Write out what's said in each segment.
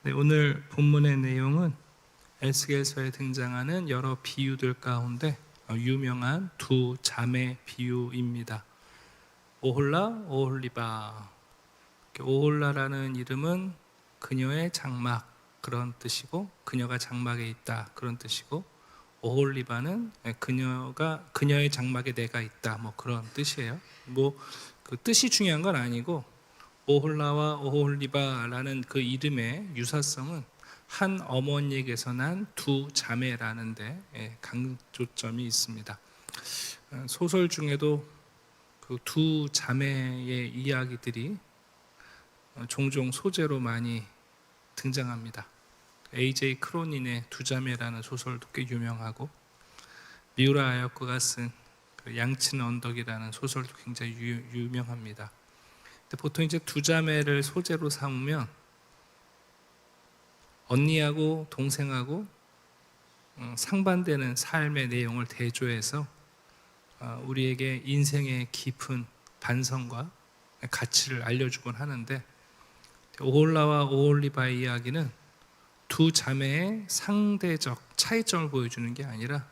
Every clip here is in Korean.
네, 오늘 본문의 내용은 에스겔서에 등장하는 여러 비유들 가운데 유명한 두 자매 비유입니다. 오홀라, 오홀리바. 오홀라라는 이름은 그녀의 장막 그런 뜻이고, 그녀가 장막에 있다 그런 뜻이고, 오홀리바는 그녀의 장막에 내가 있다 뭐 그런 뜻이에요. 그 뜻이 중요한 건 아니고, 오홀라와 오홀리바라는 그 이름의 유사성은 한 어머니에게서 난 두 자매라는 데 강조점이 있습니다. 소설 중에도 그 두 자매의 이야기들이 종종 소재로 많이 등장합니다. A.J. 크로닌의 두 자매라는 소설도 꽤 유명하고, 미우라 아야코가 쓴 양친 언덕이라는 소설도 굉장히 유명합니다. 근데 보통 이제 두 자매를 소재로 삼으면 언니하고 동생하고 상반되는 삶의 내용을 대조해서 우리에게 인생의 깊은 반성과 가치를 알려주곤 하는데, 오홀라와 오홀리바의 이야기는 두 자매의 상대적 차이점을 보여주는 게 아니라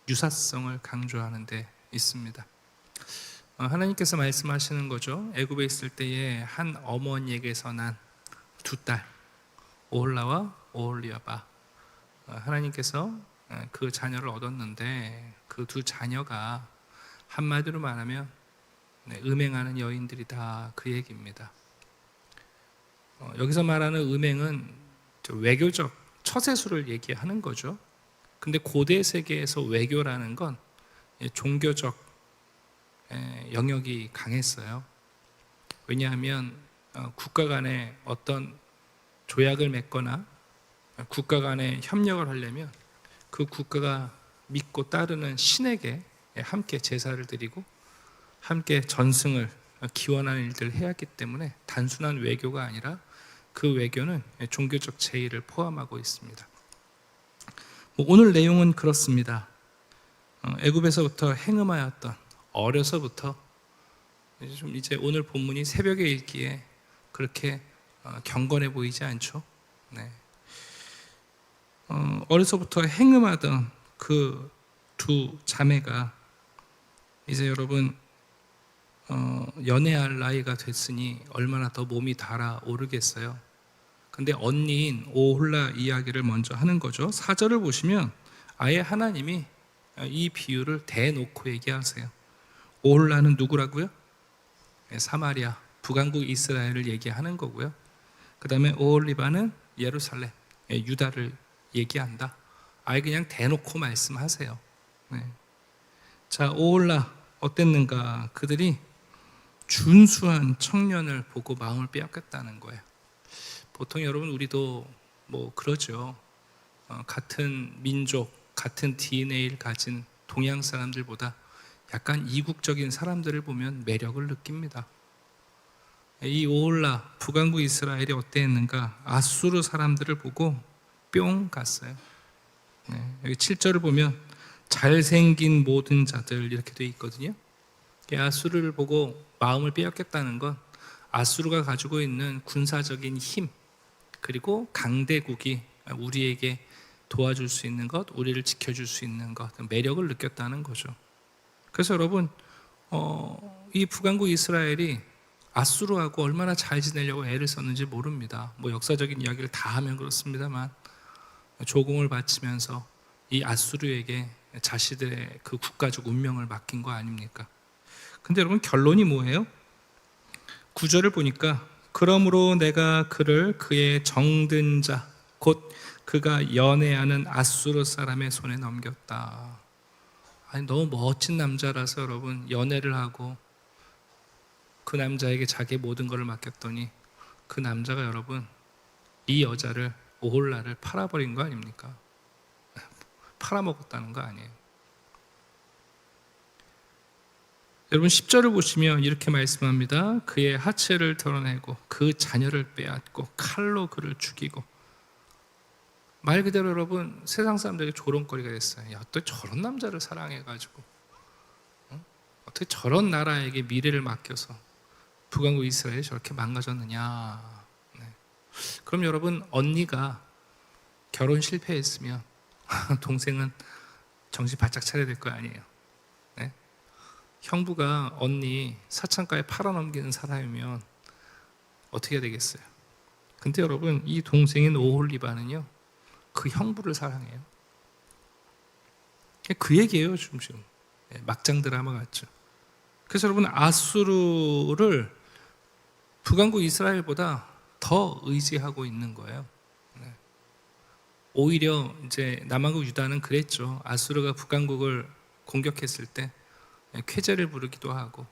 유사성을 강조하는 데 있습니다. 하나님께서 말씀하시는 거죠. 애굽에 있을 때에 한 어머니에게서 난 두 딸, 오홀라와 오홀리바. 하나님께서 그 자녀를 얻었는데 그 두 자녀가 한마디로 말하면 음행하는 여인들이다, 그 얘기입니다. 여기서 말하는 음행은 외교적 처세술을 얘기하는 거죠. 근데 고대 세계에서 외교라는 건 종교적 영역이 강했어요. 왜냐하면 국가 간에 어떤 조약을 맺거나 국가 간에 협력을 하려면 그 국가가 믿고 따르는 신에게 함께 제사를 드리고 함께 전승을 기원하는 일들을 해야 하기 때문에 단순한 외교가 아니라 그 외교는 종교적 제의를 포함하고 있습니다. 오늘 내용은 그렇습니다. 애굽에서부터 행음하였던, 어려서부터 이제 오늘 본문이 새벽에 읽기에 그렇게 경건해 보이지 않죠? 네. 어려서부터 행음하던 그 두 자매가 이제 여러분 연애할 나이가 됐으니 얼마나 더 몸이 달아오르겠어요. 근데 언니인 오홀라 이야기를 먼저 하는 거죠. 4절을 보시면 아예 하나님이 이 비유를 대놓고 얘기하세요. 오홀라는 누구라고요? 사마리아, 북왕국 이스라엘을 얘기하는 거고요. 그 다음에 오홀리바는 예루살렘, 유다를 얘기한다. 아예 그냥 대놓고 말씀하세요. 네. 자, 오홀라 어땠는가? 그들이 준수한 청년을 보고 마음을 빼앗겼다는 거예요. 보통 여러분 우리도 뭐 그러죠. 같은 민족, 같은 DNA를 가진 동양 사람들보다 약간 이국적인 사람들을 보면 매력을 느낍니다. 이 오홀라, 북왕국 이스라엘이 어땠는가? 아수르 사람들을 보고 뿅 갔어요. 네, 여기 7절을 보면 잘생긴 모든 자들 이렇게 돼 있거든요. 아수르를 보고 마음을 빼앗겼다는 건 아수르가 가지고 있는 군사적인 힘, 그리고 강대국이 우리에게 도와줄 수 있는 것, 우리를 지켜줄 수 있는 것, 매력을 느꼈다는 거죠. 그래서 여러분 이 북왕국 이스라엘이 아수르하고 얼마나 잘 지내려고 애를 썼는지 모릅니다. 뭐 역사적인 이야기를 다 하면 그렇습니다만 조공을 바치면서 이 아수르에게 자신들의 그 국가적 운명을 맡긴 거 아닙니까? 근데 여러분 결론이 뭐예요? 9절을 보니까 그러므로 내가 그를 그의 정든 자, 곧 그가 연애하는 아수르 사람의 손에 넘겼다. 아니, 너무 멋진 남자라서 여러분 연애를 하고 그 남자에게 자기의 모든 것을 맡겼더니 그 남자가 여러분 이 여자를, 오홀라를 팔아버린 거 아닙니까? 팔아먹었다는 거 아니에요. 여러분 10절을 보시면 이렇게 말씀합니다. 그의 하체를 털어내고 그 자녀를 빼앗고 칼로 그를 죽이고. 말 그대로 여러분 세상 사람들에게 조롱거리가 됐어요. 야, 어떻게 저런 남자를 사랑해가지고 어떻게 저런 나라에게 미래를 맡겨서 북왕국 이스라엘이 저렇게 망가졌느냐. 네. 그럼 여러분, 언니가 결혼 실패했으면 동생은 정신 바짝 차려야 될 거 아니에요. 네? 형부가 언니 사창가에 팔아넘기는 사람이면 어떻게 해야 되겠어요? 근데 여러분, 이 동생인 오홀리바는요, 그 형부를 사랑해요. 그 얘기예요, 지금. 막장 드라마 같죠. 그래서 여러분, 아수르를 북왕국 이스라엘보다 더 의지하고 있는 거예요. 오히려 이제 남왕국 유다는 그랬죠. 아수르가 북왕국을 공격했을 때 쾌재를 부르기도 하고.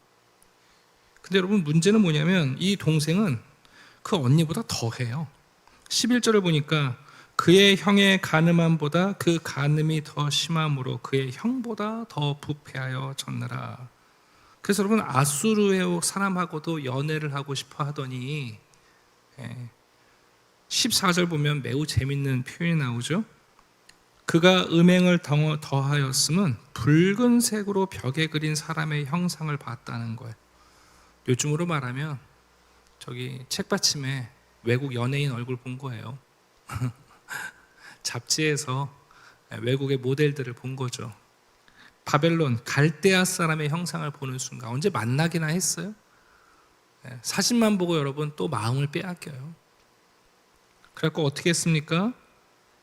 근데 여러분, 문제는 뭐냐면 이 동생은 그 언니보다 더해요. 11절을 보니까 그의 형의 간음함보다 그 간음이 더 심함으로 그의 형보다 더 부패하여 졌느라. 그래서 여러분, 아수르의 사람하고도 연애를 하고 싶어 하더니 14절 보면 매우 재밌는 표현이 나오죠. 그가 음행을 더하였음은 붉은색으로 벽에 그린 사람의 형상을 봤다는 거예요. 요즘으로 말하면 저기 책받침에 외국 연예인 얼굴 본 거예요. 잡지에서 외국의 모델들을 본 거죠. 바벨론 갈대아 사람의 형상을 보는 순간 언제 만나기나 했어요? 사진만 보고 여러분 또 마음을 빼앗겨요. 그래갖고 어떻게 했습니까?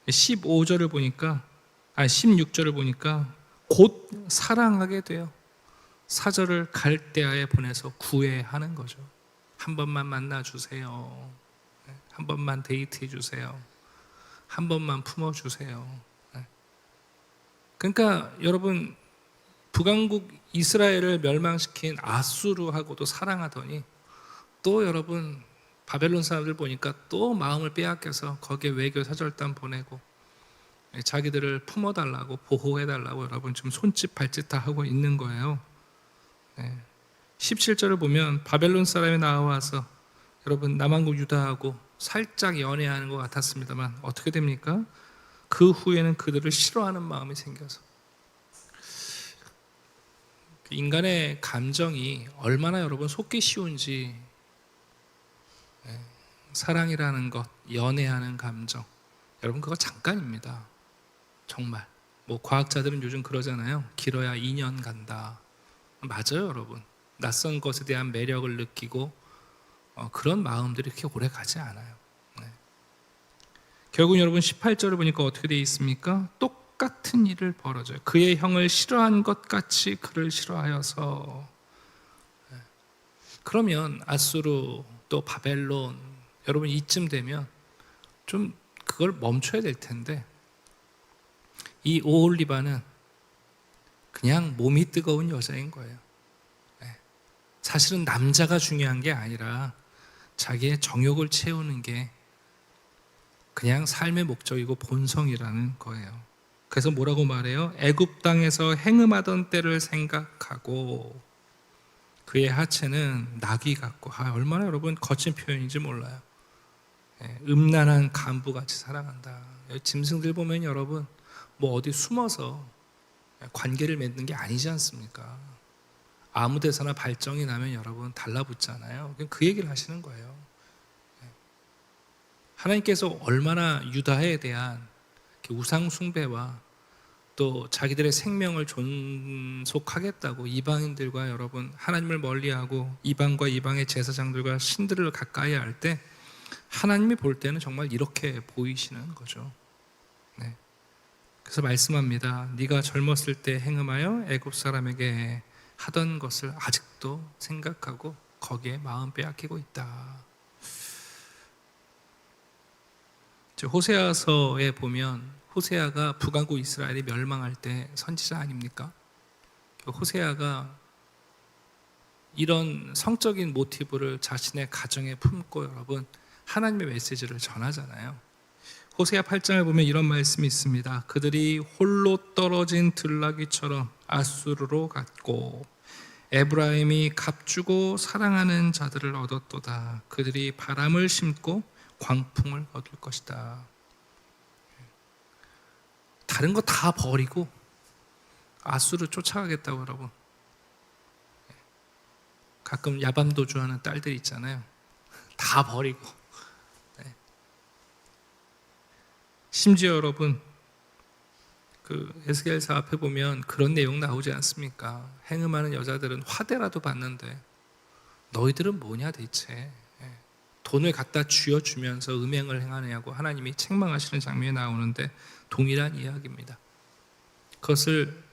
16절을 보니까 곧 사랑하게 돼요. 사절을 갈대아에 보내서 구애하는 거죠. 한 번만 만나주세요. 한 번만 데이트해 주세요. 한 번만 품어주세요. 그러니까 여러분, 북왕국 이스라엘을 멸망시킨 아수르하고도 사랑하더니 또 여러분, 바벨론 사람들 보니까 또 마음을 빼앗겨서 거기에 외교 사절단 보내고 자기들을 품어달라고 보호해달라고 여러분 지금 손짓 발짓 다 하고 있는 거예요. 17절을 보면 바벨론 사람이 나와서 여러분 남왕국 유다하고 살짝 연애하는 것 같았습니다만 어떻게 됩니까? 그 후에는 그들을 싫어하는 마음이 생겨서. 인간의 감정이 얼마나 여러분 속기 쉬운지, 사랑이라는 것, 연애하는 감정, 여러분 그거 잠깐입니다. 정말 뭐 과학자들은 요즘 그러잖아요. 길어야 2년 간다. 맞아요, 여러분. 낯선 것에 대한 매력을 느끼고 그런 마음들이 그렇게 오래 가지 않아요. 결국 여러분 18절을 보니까 어떻게 되어 있습니까? 똑같은 일을 벌어져요. 그의 형을 싫어한 것 같이 그를 싫어하여서. 그러면 아수르 또 바벨론, 여러분 이쯤 되면 좀 그걸 멈춰야 될 텐데, 이 오홀리바는 그냥 몸이 뜨거운 여자인 거예요. 사실은 남자가 중요한 게 아니라 자기의 정욕을 채우는 게 그냥 삶의 목적이고 본성이라는 거예요. 그래서 뭐라고 말해요? 애굽 땅에서 행음하던 때를 생각하고 그의 하체는 나귀 같고, 얼마나 여러분 거친 표현인지 몰라요. 음란한 간부같이 사랑한다. 짐승들 보면 여러분 뭐 어디 숨어서 관계를 맺는 게 아니지 않습니까? 아무 데서나 발정이 나면 여러분 달라붙잖아요. 그 얘기를 하시는 거예요. 하나님께서 얼마나 유다에 대한 우상 숭배와 또 자기들의 생명을 존속하겠다고 이방인들과 여러분 하나님을 멀리하고 이방과 이방의 제사장들과 신들을 가까이 할 때 하나님이 볼 때는 정말 이렇게 보이시는 거죠. 그래서 말씀합니다. 네가 젊었을 때 행음하여 애굽 사람에게 하던 것을 아직도 생각하고 거기에 마음 빼앗기고 있다. 호세아서에 보면 호세아가 북왕국 이스라엘이 멸망할 때 선지자 아닙니까? 호세아가 이런 성적인 모티브를 자신의 가정에 품고 여러분 하나님의 메시지를 전하잖아요. 호세아 8장을 보면 이런 말씀이 있습니다. 그들이 홀로 떨어진 들나귀처럼 아수르로 갔고 에브라임이 값주고 사랑하는 자들을 얻었도다. 그들이 바람을 심고 광풍을 얻을 것이다. 다른 거 다 버리고 아수르 쫓아가겠다고 여러분. 가끔 야밤도주하는 딸들 있잖아요. 다 버리고 심지어 여러분 그 에스겔서 앞에 보면 그런 내용 나오지 않습니까? 행음하는 여자들은 화대라도 받는데 너희들은 뭐냐 대체? 돈을 갖다 쥐어주면서 음행을 행하느냐고 하나님이 책망하시는 장면이 나오는데 동일한 이야기입니다. 그것을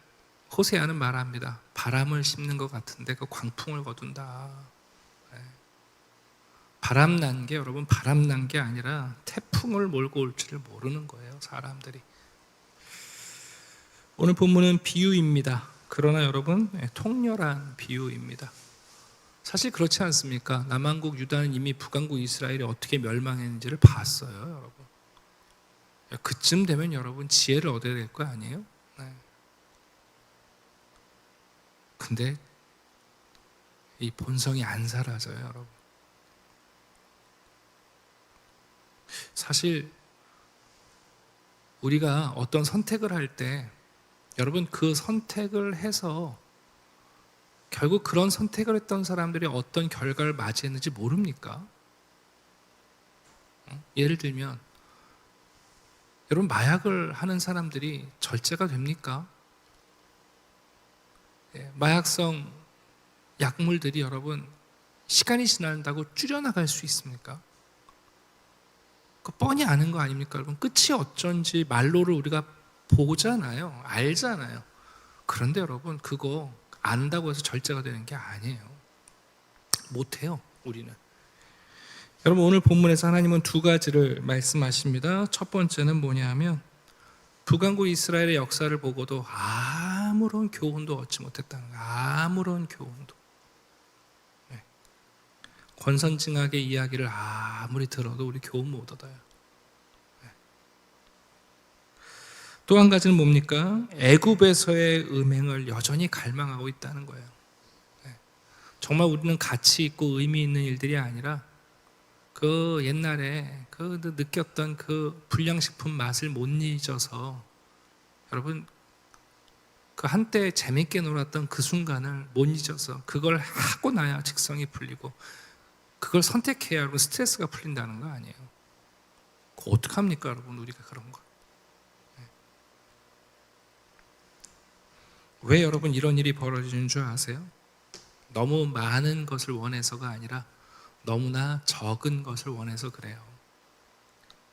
호세아는 말합니다. 바람을 씹는 것 같은데 그 광풍을 거둔다. 바람 난 게 여러분 바람 난 게 아니라 태풍을 몰고 올지를 모르는 거예요, 사람들이. 오늘 본문은 비유입니다. 그러나 여러분 통렬한 비유입니다. 사실 그렇지 않습니까? 남한국 유다는 이미 북한국 이스라엘이 어떻게 멸망했는지를 봤어요, 여러분. 그쯤 되면 여러분 지혜를 얻어야 될 거 아니에요? 네. 근데 이 본성이 안 사라져요, 여러분. 사실 우리가 어떤 선택을 할 때 여러분 그 선택을 해서 결국 그런 선택을 했던 사람들이 어떤 결과를 맞이했는지 모릅니까? 예를 들면 여러분 마약을 하는 사람들이 절제가 됩니까? 마약성 약물들이 여러분 시간이 지난다고 줄여나갈 수 있습니까? 그 뻔히 아는 거 아닙니까? 여러분 끝이 어쩐지 말로를 우리가 보잖아요. 알잖아요. 그런데 여러분 그거 안다고 해서 절제가 되는 게 아니에요. 못해요, 우리는. 여러분 오늘 본문에서 하나님은 두 가지를 말씀하십니다. 첫 번째는 뭐냐면 북왕국 이스라엘의 역사를 보고도 아무런 교훈도 얻지 못했다는 거예요. 아무런 교훈도. 권선징악의 이야기를 아무리 들어도 우리 교훈 못 얻어요. 또 한 가지는 뭡니까? 애굽에서의 음행을 여전히 갈망하고 있다는 거예요. 정말 우리는 가치 있고 의미 있는 일들이 아니라 그 옛날에 그 느꼈던 그 불량식품 맛을 못 잊어서 여러분 그 한때 재밌게 놀았던 그 순간을 못 잊어서 그걸 하고 나야 직성이 풀리고 그걸 선택해야 여러분 스트레스가 풀린다는 거 아니에요. 그거 어떡합니까 여러분 우리가 그런 거. 왜 여러분 이런 일이 벌어지는 줄 아세요? 너무 많은 것을 원해서가 아니라 너무나 적은 것을 원해서 그래요.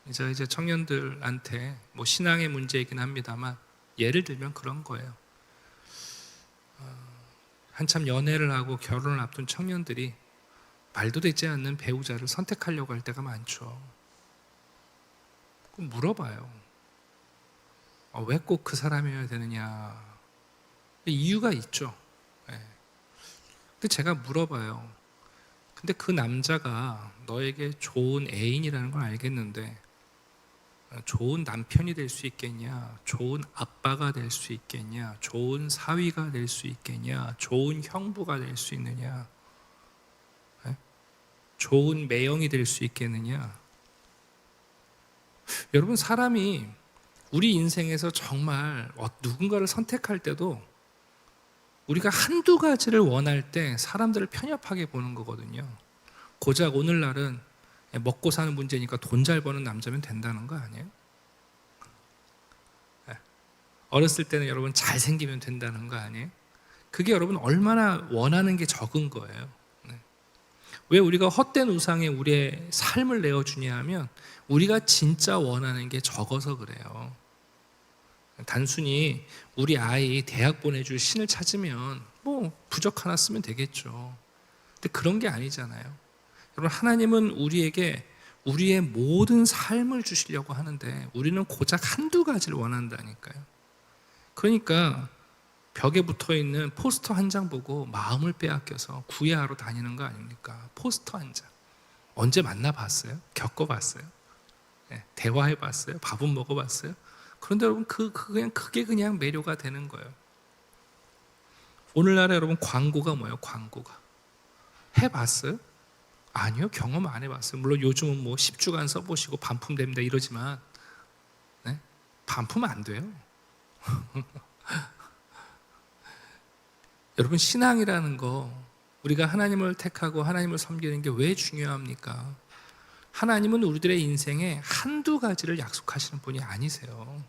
이제 청년들한테 뭐 신앙의 문제이긴 합니다만 예를 들면 그런 거예요. 한참 연애를 하고 결혼을 앞둔 청년들이 말도 되지 않는 배우자를 선택하려고 할 때가 많죠. 그럼 물어봐요. 왜 꼭 그 사람이어야 되느냐? 이유가 있죠. 근데 제가 물어봐요. 근데 그 남자가 너에게 좋은 애인이라는 걸 알겠는데 좋은 남편이 될 수 있겠냐? 좋은 아빠가 될 수 있겠냐? 좋은 사위가 될 수 있겠냐? 좋은 형부가 될 수 있느냐? 좋은 매형이 될 수 있겠느냐? 여러분 사람이 우리 인생에서 정말 누군가를 선택할 때도 우리가 한두 가지를 원할 때 사람들을 편협하게 보는 거거든요. 고작 오늘날은 먹고 사는 문제니까 돈 잘 버는 남자면 된다는 거 아니에요? 어렸을 때는 여러분 잘생기면 된다는 거 아니에요? 그게 여러분 얼마나 원하는 게 적은 거예요. 왜 우리가 헛된 우상에 우리의 삶을 내어주냐 하면 우리가 진짜 원하는 게 적어서 그래요. 단순히 우리 아이 대학 보내줄 신을 찾으면 뭐 부적 하나 쓰면 되겠죠. 근데 그런 게 아니잖아요. 여러분 하나님은 우리에게 우리의 모든 삶을 주시려고 하는데 우리는 고작 한두 가지를 원한다니까요. 그러니까 벽에 붙어있는 포스터 한 장 보고 마음을 빼앗겨서 구애하러 다니는 거 아닙니까? 포스터 한 장. 언제 만나봤어요? 겪어봤어요? 대화해봤어요? 밥은 먹어봤어요? 그런데 여러분 그게 그냥 매료가 되는 거예요. 오늘날에 여러분 광고가 뭐예요? 광고가 해봤어요? 아니요, 경험 안 해봤어요. 물론 요즘은 뭐 10주간 써보시고 반품됩니다 이러지만 반품 안 돼요. 여러분 신앙이라는 거 우리가 하나님을 택하고 하나님을 섬기는 게 왜 중요합니까? 하나님은 우리들의 인생에 한두 가지를 약속하시는 분이 아니세요.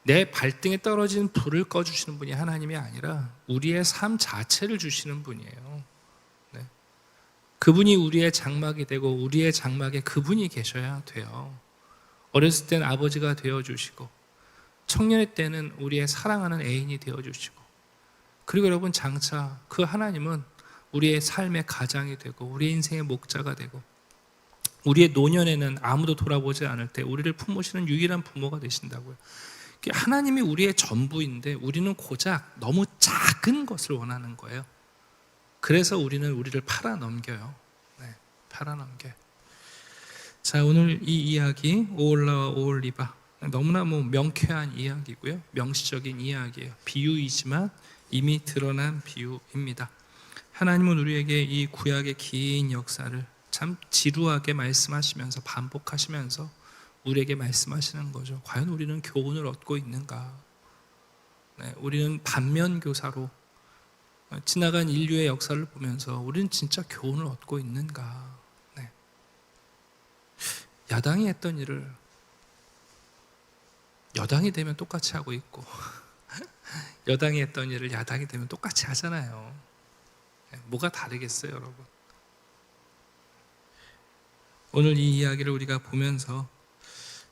내 발등에 떨어진 불을 꺼주시는 분이 하나님이 아니라 우리의 삶 자체를 주시는 분이에요. 네. 그분이 우리의 장막이 되고 우리의 장막에 그분이 계셔야 돼요. 어렸을 땐 아버지가 되어주시고 청년의 때는 우리의 사랑하는 애인이 되어주시고, 그리고 여러분 장차 그 하나님은 우리의 삶의 가장이 되고 우리의 인생의 목자가 되고 우리의 노년에는 아무도 돌아보지 않을 때 우리를 품으시는 유일한 부모가 되신다고요. 하나님이 우리의 전부인데 우리는 고작 너무 작은 것을 원하는 거예요. 그래서 우리는 우리를 팔아넘겨요. 네, 팔아넘겨요. 자, 오늘 이 이야기 오홀라와 오홀리바 너무나 명쾌한 이야기고요. 명시적인 이야기예요. 비유이지만 이미 드러난 비유입니다. 하나님은 우리에게 이 구약의 긴 역사를 참 지루하게 말씀하시면서 반복하시면서 우리에게 말씀하시는 거죠. 과연 우리는 교훈을 얻고 있는가? 네, 우리는 반면교사로 지나간 인류의 역사를 보면서 우리는 진짜 교훈을 얻고 있는가? 네. 야당이 했던 일을 여당이 되면 똑같이 하고 있고 여당이 했던 일을 야당이 되면 똑같이 하잖아요. 네, 뭐가 다르겠어요, 여러분? 오늘 이 이야기를 우리가 보면서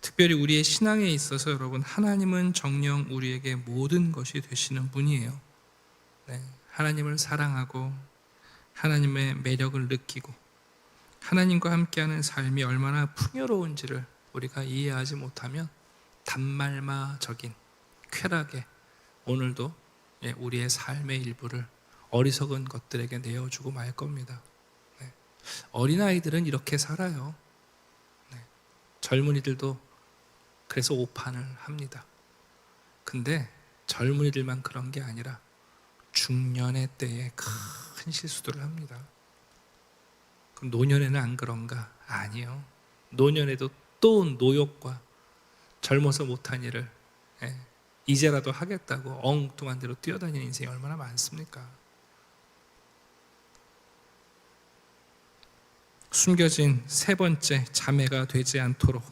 특별히 우리의 신앙에 있어서 여러분, 하나님은 정녕 우리에게 모든 것이 되시는 분이에요. 네, 하나님을 사랑하고 하나님의 매력을 느끼고 하나님과 함께하는 삶이 얼마나 풍요로운지를 우리가 이해하지 못하면 단말마적인 쾌락에 오늘도 우리의 삶의 일부를 어리석은 것들에게 내어주고 말 겁니다. 네. 어린아이들은 이렇게 살아요. 네. 젊은이들도 그래서 오판을 합니다. 근데 젊은이들만 그런 게 아니라 중년의 때에 큰 실수들을 합니다. 그럼 노년에는 안 그런가? 아니요. 노년에도 또 노욕과 젊어서 못한 일을 이제라도 하겠다고 엉뚱한 대로 뛰어다니는 인생이 얼마나 많습니까? 숨겨진 세 번째 자매가 되지 않도록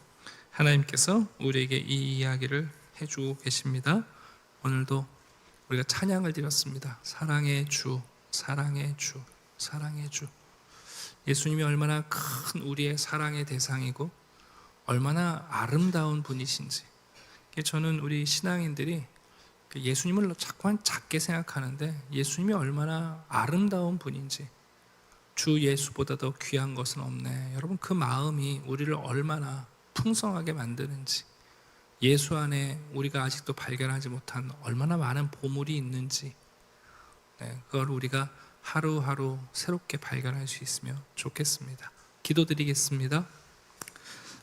하나님께서 우리에게 이 이야기를 해주고 계십니다. 오늘도 우리가 찬양을 드렸습니다. 사랑의 주, 사랑의 주, 사랑의 주. 예수님이 얼마나 큰 우리의 사랑의 대상이고 얼마나 아름다운 분이신지. 저는 우리 신앙인들이 예수님을 자꾸만 작게 생각하는데 예수님이 얼마나 아름다운 분인지, 주 예수보다 더 귀한 것은 없네. 여러분, 그 마음이 우리를 얼마나 풍성하게 만드는지, 예수 안에 우리가 아직도 발견하지 못한 얼마나 많은 보물이 있는지, 그걸 우리가 하루하루 새롭게 발견할 수 있으면 좋겠습니다. 기도드리겠습니다.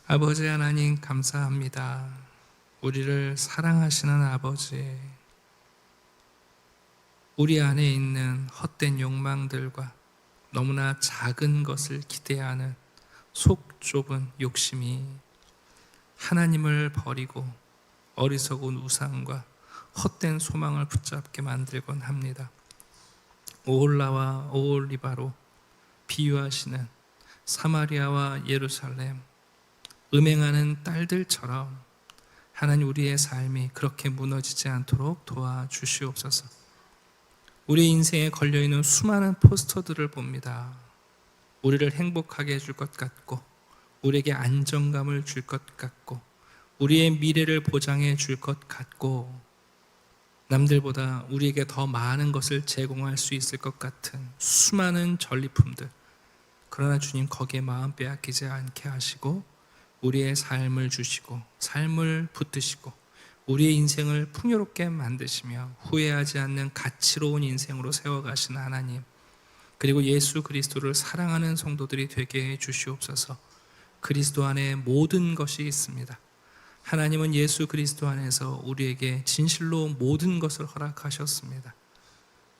아버지 하나님, 감사합니다. 우리를 사랑하시는 아버지, 우리 안에 있는 헛된 욕망들과 너무나 작은 것을 기대하는 속 좁은 욕심이 하나님을 버리고 어리석은 우상과 헛된 소망을 붙잡게 만들곤 합니다. 오홀라와 오홀리바로 비유하시는 사마리아와 예루살렘, 음행하는 딸들처럼 하나님, 우리의 삶이 그렇게 무너지지 않도록 도와주시옵소서. 우리 인생에 걸려있는 수많은 포스터들을 봅니다. 우리를 행복하게 해줄 것 같고, 우리에게 안정감을 줄 것 같고, 우리의 미래를 보장해 줄 것 같고, 남들보다 우리에게 더 많은 것을 제공할 수 있을 것 같은 수많은 전리품들. 그러나 주님, 거기에 마음 빼앗기지 않게 하시고 우리의 삶을 주시고 삶을 붙드시고 우리의 인생을 풍요롭게 만드시며 후회하지 않는 가치로운 인생으로 세워가시는 하나님, 그리고 예수 그리스도를 사랑하는 성도들이 되게 해 주시옵소서. 그리스도 안에 모든 것이 있습니다. 하나님은 예수 그리스도 안에서 우리에게 진실로 모든 것을 허락하셨습니다.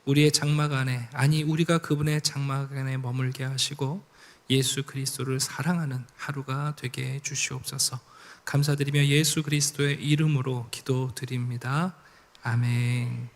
우리의 장막 안에, 아니 우리가 그분의 장막 안에 머물게 하시고 예수 그리스도를 사랑하는 하루가 되게 해 주시옵소서. 감사드리며 예수 그리스도의 이름으로 기도드립니다. 아멘.